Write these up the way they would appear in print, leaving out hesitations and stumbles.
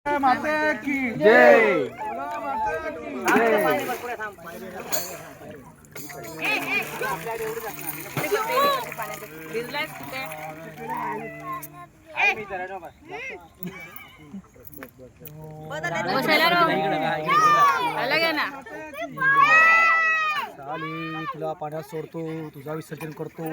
माता की जय माता की अलग ना चाली तुला पाण्यात सोडतो तुझा विसर्जन करतो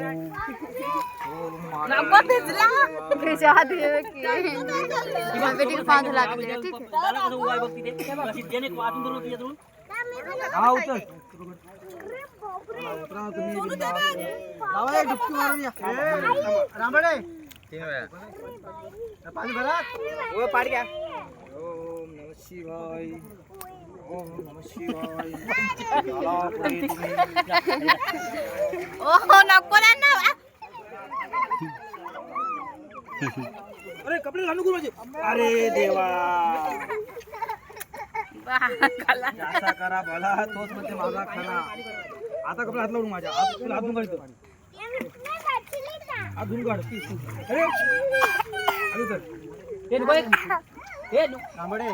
हा उतर डुबकी मारून या रामबडे पाणी भरा पाणी घ्या ओम नमः शिवाय ओम नमः शिवाय ओहो नको ना अरे कपडे घालू माझे अरे देवा असा करा भला तोच म्हणजे माझा खरा आता कपडे हात लावून माझ्या तुला हात धुवून काढतो हात धुवून काढ अरे आलो तर हे बघ हे रामबडे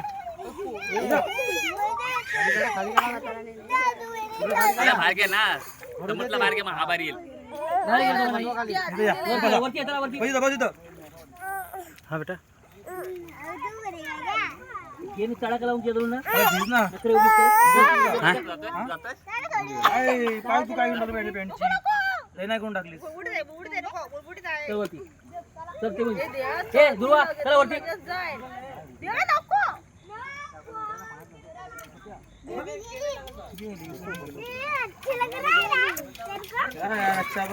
बाहेर घे ना म्हटलं बाहेर घे मग हा बाहेर येईल हा बेटा चढा लावून घेतो ना काय तू काय घेऊन टाकली पॅन्टची लय नाही करून टाकली ध्रुवा चला वरती अच्छा